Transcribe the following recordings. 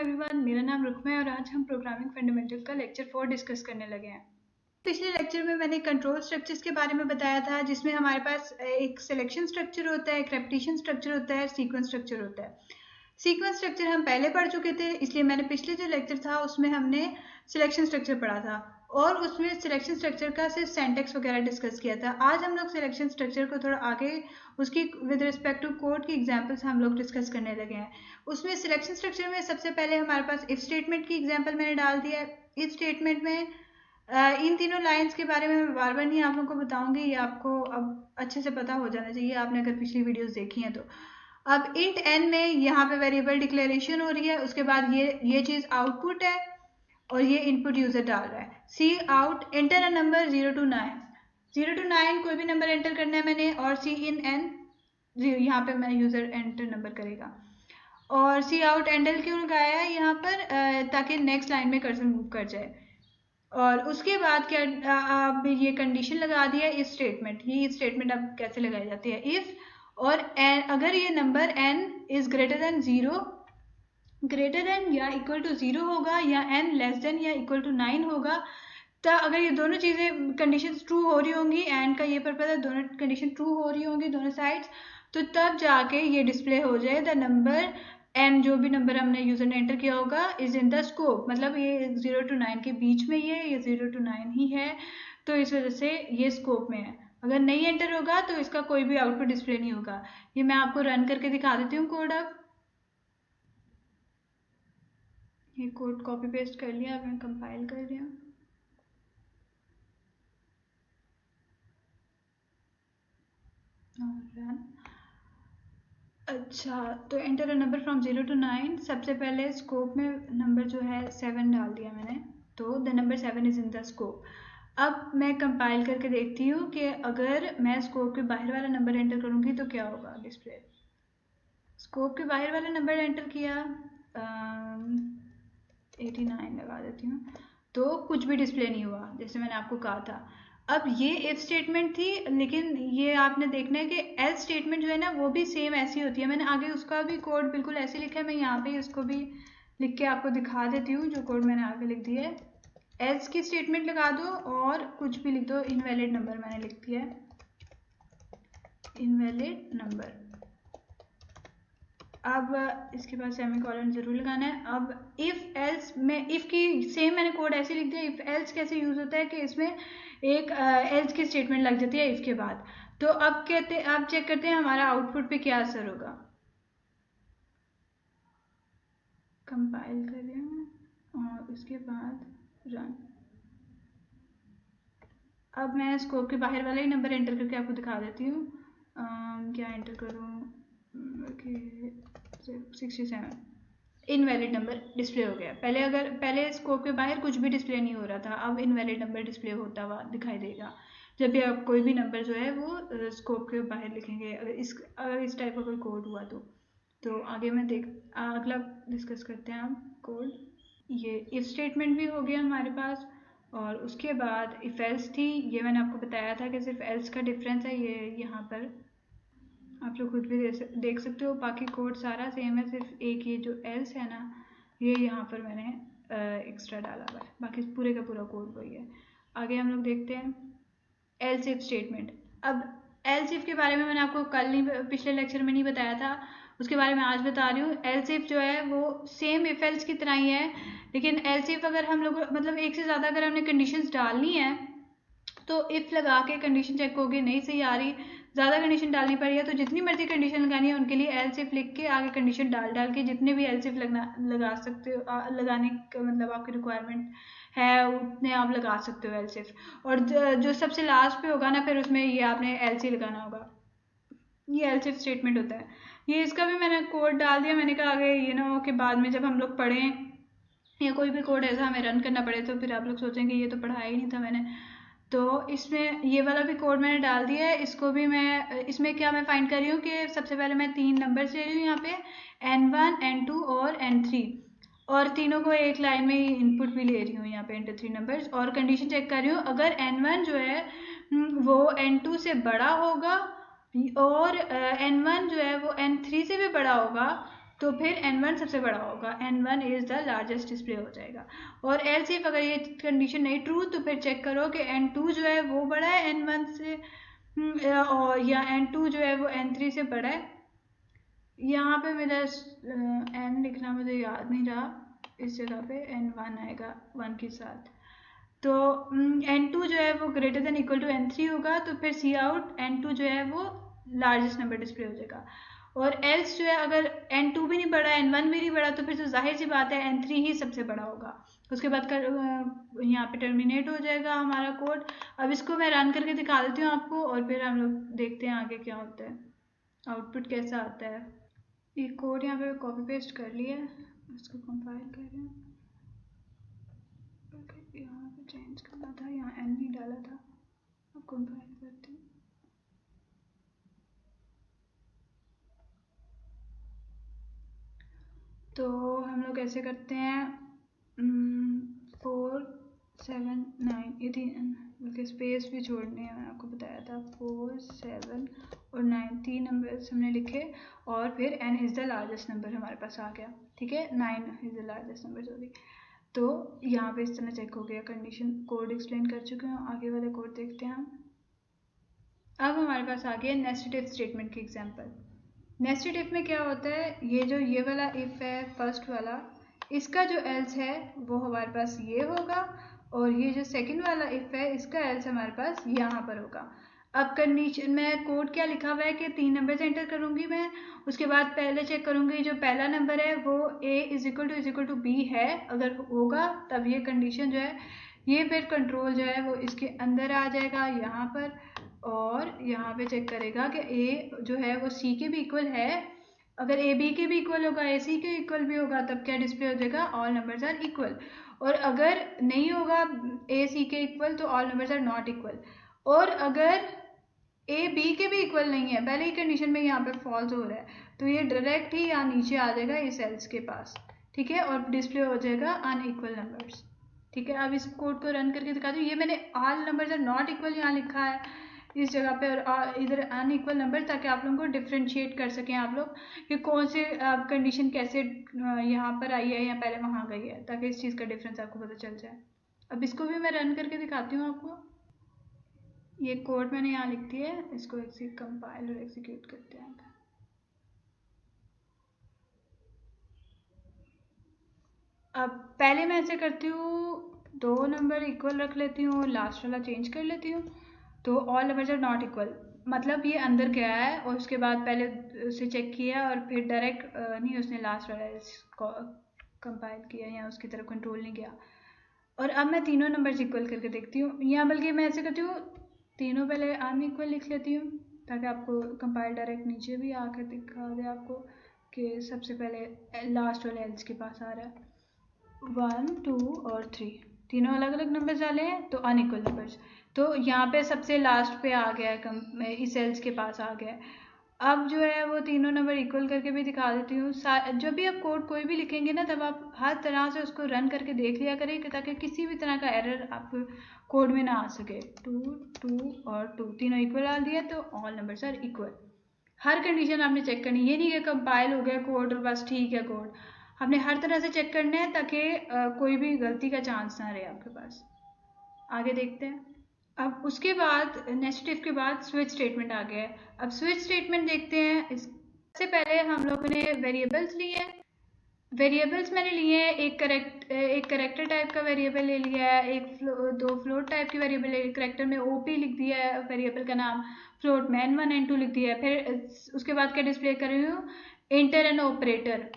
Everyone, मेरा नाम रुकमा है और आज हम प्रोग्रामिंग फंडामेंटल का लेक्चर 4 डिस्कस करने लगे हैं। पिछले लेक्चर में मैंने कंट्रोल स्ट्रक्चर्स के बारे में बताया था, जिसमें हमारे पास एक सिलेक्शन स्ट्रक्चर होता है, एक रेपिटेशन स्ट्रक्चर होता है, सीक्वेंस स्ट्रक्चर होता है। सीक्वेंस स्ट्रक्चर हम पहले पढ़ चुके थे, इसलिए मैंने पिछले जो लेक्चर था उसमें हमने सिलेक्शन स्ट्रक्चर पढ़ा था और उसमें सिलेक्शन स्ट्रक्चर का सिर्फ सिंटैक्स वगैरह डिस्कस किया था। आज हम लोग सिलेक्शन स्ट्रक्चर को थोड़ा आगे उसकी विद रिस्पेक्ट टू कोड की एग्जांपल्स हम लोग डिस्कस करने लगे हैं। उसमें सिलेक्शन स्ट्रक्चर में सबसे पहले हमारे पास इफ स्टेटमेंट की एग्जांपल मैंने डाल दिया है। इफ स्टेटमेंट में इन तीनों लाइंस के बारे में मैं बार बार नहीं आप लोगों को बताऊंगी, ये आपको अब अच्छे से पता हो जाना चाहिए आपने अगर पिछली वीडियोस देखी हैं तो। अब इंट एन में यहाँ पे वेरिएबल डिक्लेरेशन हो रही है, उसके बाद ये चीज आउटपुट है और ये इनपुट यूजर डाल रहा है। Cout enter a number 0 to 9, 0 to 9 कोई भी नंबर एंटर करना है मैंने, और सी इन एन यहाँ पे मैं यूजर एंटर नंबर करेगा। और सी आउट एंडल क्यों लगाया है यहाँ पर, ताकि नेक्स्ट लाइन में कर्सर मूव कर जाए। और उसके बाद क्या अब ये कंडीशन लगा दिया इफ स्टेटमेंट। ये इफ स्टेटमेंट अब कैसे लगाई जाती है, इफ और अगर ये number n is greater than 0, greater than या इक्वल टू 0 होगा या n लेस देन या इक्वल टू 9 होगा, तो अगर ये दोनों चीज़ें कंडीशन ट्रू हो रही होंगी, एंड का ये पर्पज है दोनों कंडीशन ट्रू हो रही होंगी दोनों साइड्स, तो तब जाके ये डिस्प्ले हो जाए द नंबर n, जो भी नंबर हमने यूजर ने एंटर किया होगा, इज इन द स्कोप। मतलब ये 0 to 9 के बीच में ये 0 to 9 ही है, तो इस वजह से ये स्कोप में है। अगर नहीं एंटर होगा तो इसका कोई भी आउटपुट डिस्प्ले नहीं होगा। ये मैं आपको रन करके दिखा देती हूँ कोड। अब ये कोड कॉपी पेस्ट कर लिया, अब मैं कंपाइल कर रही हूँ। रन। अच्छा, तो enter a number from 0 to 9, सबसे पहले स्कोप में नंबर जो है 7 डाल दिया मैंने, तो the number 7 is in the scope. अब मैं कंपाइल करके देखती हूँ कि अगर मैं स्कोप के बाहर वाला नंबर एंटर करूँगी तो क्या होगा डिस्प्ले। स्कोप के बाहर वाला नंबर एंटर किया, 89 लगा देती हूँ, तो कुछ भी डिस्प्ले नहीं हुआ जैसे मैंने आपको कहा था। अब ये इफ स्टेटमेंट थी, लेकिन ये आपने देखना है कि एल्स स्टेटमेंट जो है ना वो भी सेम ऐसी होती है। मैंने आगे उसका भी कोड बिल्कुल ऐसे लिखा है, मैं यहाँ पे उसको भी लिख के आपको दिखा देती हूँ जो कोड मैंने आगे लिख दिया है। एल्स की स्टेटमेंट लगा दो और कुछ भी लिख दो, इनवैलिड नंबर मैंने लिख दिया है, इनवैलिड नंबर। अब इसके बाद सेमीकोलन जरूर लगाना है। अब इफ एल्स में इफ की सेम मैंने कोड ऐसे लिख दिया। इफ एल्स कैसे यूज होता है कि इसमें एक एल्स की स्टेटमेंट लग जाती है इफ के बाद। तो अब चेक करते हैं हमारा आउटपुट पे क्या असर होगा। कंपाइल कर रहे हैं और उसके बाद रन। अब मैं स्कोप के बाहर वाला ही नंबर एंटर करके आपको दिखा देती हूँ। क्या एंटर करूँ, 67, इनवैलिड नंबर डिस्प्ले हो गया। पहले स्कोप के बाहर कुछ भी डिस्प्ले नहीं हो रहा था, अब इनवैलिड नंबर डिस्प्ले होता हुआ दिखाई देगा जब भी आप कोई भी नंबर जो है वो स्कोप के बाहर लिखेंगे। अगर इस टाइप का कोई कोड हुआ तो आगे मैं अगला डिस्कस करते हैं हम कोड। ये इफ स्टेटमेंट भी हो गया हमारे पास, और उसके बाद इफ एल्स थी। ये मैंने आपको बताया था कि सिर्फ एल्स का डिफरेंस है, ये यहाँ पर आप लोग खुद भी देख सकते हो। बाकी कोड सारा सेम है, सिर्फ एक ये जो एल्स है ना, ये यहाँ पर मैंने एक्स्ट्रा डाला हुआ है, बाकी पूरे का पूरा कोड वही है। आगे हम लोग देखते हैं एल्स इफ स्टेटमेंट। अब एल्स इफ के बारे में मैंने आपको पिछले लेक्चर में नहीं बताया था, उसके बारे में आज बता रही हूँ। एल्स इफ जो है वो सेम इफ एल्स की तरह ही है, लेकिन एल्स इफ अगर हम लोग मतलब एक से ज़्यादा अगर हमने कंडीशंस डालनी है तो इफ लगा के कंडीशन चेक होगी, नहीं सही आ रही, ज़्यादा कंडीशन डालनी पड़ी है, तो जितनी मर्जी कंडीशन लगानी है उनके लिए एल्स इफ लिख के आगे कंडीशन डाल के जितने भी एल्स इफ लगा सकते हो, लगाने का मतलब आपकी रिक्वायरमेंट है उतने आप लगा सकते हो एल्स इफ। और जो सबसे लास्ट पे होगा ना, फिर उसमें ये आपने एल्स ही लगाना होगा। ये एल्स इफ स्टेटमेंट होता है। ये इसका भी मैंने कोड डाल दिया। मैंने कहा आगे ये ना हो कि बाद में जब हम लोग पढ़ें या कोई भी कोड ऐसा हमें रन करना पड़े तो फिर आप लोग सोचेंगे ये तो पढ़ाया ही नहीं था मैंने। तो इसमें ये वाला भी कोड मैंने डाल दिया है। इसको भी मैं इसमें क्या मैं फाइंड कर रही हूँ कि सबसे पहले मैं 3 नंबर्स ले रही हूँ यहाँ पे, N1, N2 और N3, और तीनों को एक लाइन में इनपुट भी ले रही हूँ यहाँ पे एंटर 3 नंबर्स, और कंडीशन चेक कर रही हूँ अगर N1 जो है वो N2 से बड़ा होगा और N1 जो है वो N3 से भी बड़ा होगा, तो फिर N1 सबसे बड़ा होगा, N1 is the largest display हो जाएगा। और एल्स इफ अगर ये कंडीशन नहीं ट्रू तो फिर चेक करो कि N2 जो है वो बड़ा है N1 से और या N2 जो है वो N3 से बड़ा है। यहाँ पे मेरा N लिखना मुझे याद नहीं रहा, इस जगह पे N1 आएगा 1 के साथ। तो N2 जो है वो greater than equal to N3 होगा, तो फिर सी आउट N2 जो है वो लार्जेस्ट नंबर डिस्प्ले हो जाएगा। और एल्स जो है अगर N2 भी नहीं बढ़ा N1 भी नहीं बढ़ा तो फिर तो जाहिर सी बात है N3 ही सबसे बड़ा होगा। उसके बाद यहाँ पे टर्मिनेट हो जाएगा हमारा कोड। अब इसको मैं रन करके दिखा देती हूँ आपको और फिर हम लोग देखते हैं आगे क्या होता है, आउटपुट कैसा आता है। ये कोड यहाँ पे कॉपी पेस्ट कर लिया है, इसको कंपाइल कर रहे हैं। यहाँ पे चेंज करना था, यहाँ N नहीं डाला था। अब कंपाइल करते हैं। तो हम लोग ऐसे करते हैं 4 7 9 ये बल्कि स्पेस भी छोड़नी है, मैंने आपको बताया था। 4 7 और 9 3 नंबर हमने लिखे और फिर n is the largest number हमारे पास आ गया। ठीक है, 9 is the largest number sorry. तो यहाँ पे इस तरह चेक हो गया। कंडीशन कोड एक्सप्लेन कर चुके हैं, आगे वाले कोड देखते हैं हम। अब हमारे पास आ गया नेस्टेड इफ स्टेटमेंट की एग्जांपल। नेस्टेड इफ में क्या होता है, ये वाला इफ है फर्स्ट वाला, इसका जो एल्स है वो हमारे पास ये होगा और ये जो सेकंड वाला इफ है इसका एल्स हमारे पास यहाँ पर होगा। अब कंडीशन में कोड क्या लिखा हुआ है कि 3 नंबर एंटर करूंगी मैं, उसके बाद पहले चेक करूंगी जो पहला नंबर है वो a is equal to b है, अगर होगा तब ये कंडीशन जो है ये फिर कंट्रोल जो है वो इसके अंदर आ जाएगा यहाँ पर और यहाँ पे चेक करेगा कि a जो है वो c के भी इक्वल है। अगर a b के भी इक्वल होगा a c के इक्वल भी होगा तब क्या डिस्प्ले हो जाएगा, ऑल नंबर्स आर इक्वल। और अगर नहीं होगा a c के इक्वल तो all numbers are not equal. और अगर a b के भी इक्वल नहीं है, पहले ही कंडीशन में यहाँ पे फॉल्स हो रहा है, तो ये डायरेक्ट ही यहाँ नीचे आ जाएगा इस एल्स के पास। ठीक है, और डिस्प्ले हो जाएगा अनइक्वल नंबर्स। ठीक है, अब इस कोड को रन करके दिखा दूँ। ये मैंने all numbers are not equal यहाँ लिखा है इस जगह पे और इधर अनइक्वल नंबर, ताकि आप लोगों को डिफ्रेंशिएट कर सकें आप लोग कि कौन से कंडीशन कैसे यहाँ पर आई है या पहले वहाँ गई है, ताकि इस चीज़ का डिफरेंस आपको पता चल जाए। अब इसको भी मैं रन करके दिखाती हूँ आपको। ये कोड मैंने यहाँ लिख दिया है, इसको कंपाइल और एग्जीक्यूट करते हैं। अब पहले मैं ऐसे करती हूँ, 2 नंबर इक्वल रख लेती हूँ, लास्ट वाला चेंज कर लेती हूँ, तो all numbers are not equal, मतलब ये अंदर गया है और उसके बाद पहले उसे चेक किया और फिर डायरेक्ट नहीं उसने लास्ट वाला इसको कंपाइल किया या उसकी तरफ कंट्रोल नहीं किया। और अब मैं तीनों नंबर्स इक्वल करके देखती हूँ, या बल्कि मैं ऐसे करती हूँ तीनों पहले अनइक्वल लिख लेती हूँ ताकि आपको कंपाइल डायरेक्ट नीचे भी आकर दिखा दे आपको कि सबसे पहले लास्ट वाले एल्स के पास आ रहा है। 1 2 और 3 तीनों अलग अलग नंबर्स डाले हैं तो अनइक्वल नंबर्स, तो यहाँ पे सबसे लास्ट पे आ गया है, इस एल्स के पास आ गया है। अब जो है वो तीनों नंबर इक्वल करके भी दिखा देती हूँ। जब भी आप कोड कोई भी लिखेंगे ना तब आप हर तरह से उसको रन करके देख लिया करें ताकि किसी भी तरह का एरर आप कोड में ना आ सके। 2 2 और 2 तीनों इक्वल डाल दिया तो ऑल नंबर्स आर इक्वल। हर कंडीशन आपने चेक करनी, ये नहीं कि कंपाइल हो गया कोड और बस ठीक है कोड, आपने हर तरह से चेक करना है ताकि कोई भी गलती का चांस ना रहे आपके पास। आगे देखते हैं। अब उसके बाद नेस्टेड इफ के बाद स्विच स्टेटमेंट आ गया है। अब स्विच स्टेटमेंट देखते हैं। इससे पहले हम लोगों ने वेरिएबल्स लिए हैं। वेरिएबल्स मैंने लिए हैं, एक करेक्टर टाइप का वेरिएबल ले लिया है, दो फ्लोट टाइप की वेरिएबल है। करेक्टर में ओपी लिख दिया है वेरिएबल का नाम, फ्लोट में n1 n2 लिख दिया है। फिर उसके बाद क्या डिस्प्ले कर रही हूँ, इंटर एंड ऑपरेटर।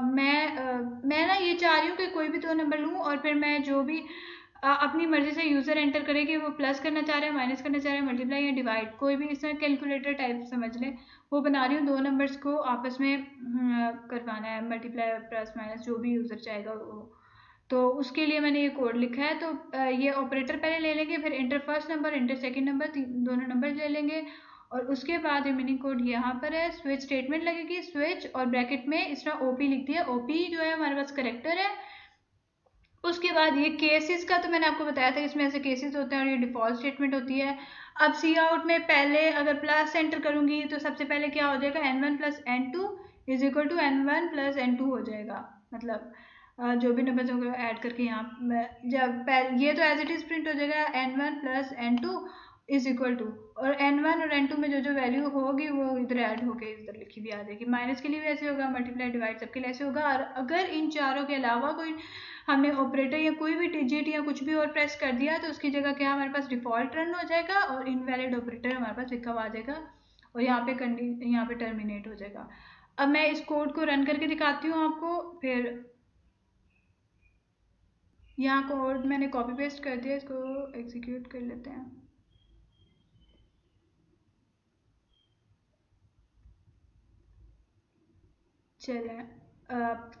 मैं ना ये चाह रही हूँ कि कोई भी 2 नंबर लूँ और फिर मैं जो भी अपनी मर्जी से यूज़र एंटर करे कि वो प्लस करना चाह रहे हैं, माइनस करना चाह रहे हैं, मल्टीप्लाई या डिवाइड, कोई भी इसमें कैलकुलेटर टाइप समझ लें, वो बना रही हूँ। 2 नंबर्स को आपस में करवाना है, मल्टीप्लाई प्लस माइनस जो भी यूज़र चाहेगा वो, तो उसके लिए मैंने ये कोड लिखा है। तो ये ऑपरेटर पहले ले लेंगे, फिर inter first number inter second number, दोनों नंबर ले लेंगे और उसके बाद रिमेनिंग कोड यहाँ पर है। स्विच स्टेटमेंट लगेगी, स्विच और ब्रैकेट में इस तरह ओपी लिख दिया। ओपी जो है हमारे पास करेक्टर है। उसके बाद ये केसेस का तो मैंने आपको बताया था, इसमें ऐसे केसेस होते हैं और ये डिफॉल्ट स्टेटमेंट होती है। अब सी आउट में पहले अगर प्लस एंटर करूंगी तो सबसे पहले क्या हो जाएगा, n1 plus n2 is equal to N1 plus N2 हो जाएगा। मतलब जो भी नंबर होंगे ऐड करके यहाँ जब ये तो एज इट इज प्रिंट हो जाएगा N1 plus N2 is equal to, और N1 और N2 में जो जो वैल्यू होगी वो इधर ऐड होके इधर लिखी भी आ जाएगी। माइनस के लिए भी ऐसे होगा, मल्टीप्लाई डिवाइड सबके लिए ऐसे होगा। और अगर इन चारों के अलावा कोई हमने ऑपरेटर या कोई भी डिजिट या कुछ भी और प्रेस कर दिया तो उसकी जगह क्या हमारे पास डिफॉल्ट रन हो जाएगा और इनवैलिड ऑपरेटर हमारे पास लिखा हुआ आ जाएगा और यहाँ पे टर्मिनेट हो जाएगा। अब मैं इस कोड को रन करके दिखाती हूँ आपको। फिर यहाँ कोड मैंने कॉपी पेस्ट कर दिया, इसको एग्जीक्यूट कर लेते हैं। चलें,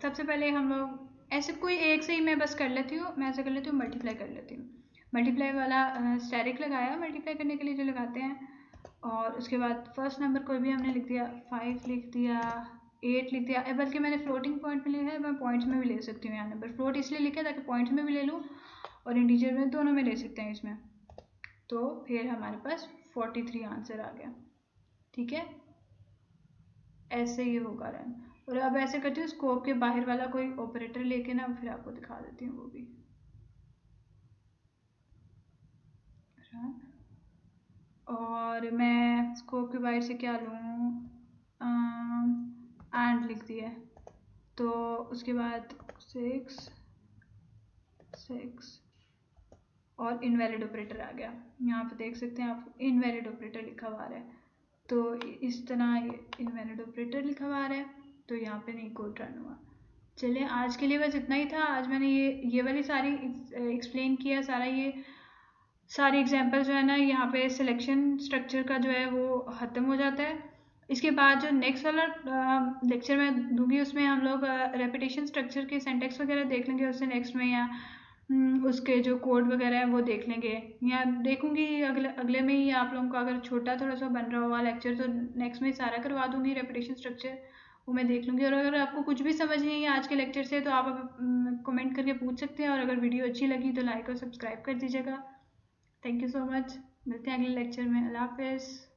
सबसे पहले हम लोग ऐसे कोई एक से ही मैं बस कर लेती हूँ, मैं ऐसे कर लेती हूँ, मल्टीप्लाई कर लेती हूँ। मल्टीप्लाई वाला स्टैटिक लगाया मल्टीप्लाई करने के लिए जो लगाते हैं, और उसके बाद फर्स्ट नंबर कोई भी हमने लिख दिया, 5 लिख दिया, 8 लिख दिया। बल्कि मैंने फ्लोटिंग पॉइंट में लिखा है, मैं पॉइंट्स में भी ले सकती हूँ। यहाँ नंबर फ्लोट इसलिए लिखा है ताकि पॉइंट्स में भी ले लूँ और इंटीजर में, दोनों में ले सकते हैं इसमें। तो फिर हमारे पास 43 आंसर आ गया। ठीक है, ऐसे ही होगा रन। और अब ऐसे करती हूँ, स्कोप के बाहर वाला कोई ऑपरेटर लेके ना फिर आपको दिखा देती हूँ वो भी रन। और मैं स्कोप के बाहर से क्या लूँ, एंड लिख दिया, तो उसके बाद 6 और इनवैलिड ऑपरेटर आ गया। यहाँ पे देख सकते हैं आप, इनवैलिड ऑपरेटर लिखा हुआ है। तो इस तरह इनवैलिड ऑपरेटर लिखा हुआ है, तो यहाँ पे नहीं कोड रन हुआ। चलिए, आज के लिए बस इतना ही था। आज मैंने ये वाली सारी एक्सप्लेन किया, सारी एग्जांपल जो है ना, यहाँ पे सिलेक्शन स्ट्रक्चर का जो है वो ख़त्म हो जाता है। इसके बाद जो नेक्स्ट वाला लेक्चर मैं दूंगी उसमें हम लोग रेपिटेशन स्ट्रक्चर के सिंटैक्स वगैरह देख लेंगे। उससे नेक्स्ट में या उसके जो कोड वगैरह है वो देख लेंगे, या देखूंगी अगले में ही। आप लोगों को अगर छोटा थोड़ा सा बन रहा होगा लेक्चर तो नेक्स्ट में सारा करवा दूंगी रेपिटेशन स्ट्रक्चर, वो मैं देख लूँगी। और अगर आपको कुछ भी समझ नहीं है आज के लेक्चर से तो आप कमेंट करके पूछ सकते हैं। और अगर वीडियो अच्छी लगी तो लाइक और सब्सक्राइब कर दीजिएगा। थैंक यू सो मच, मिलते हैं अगले लेक्चर में। अल्लाह हाफिज़।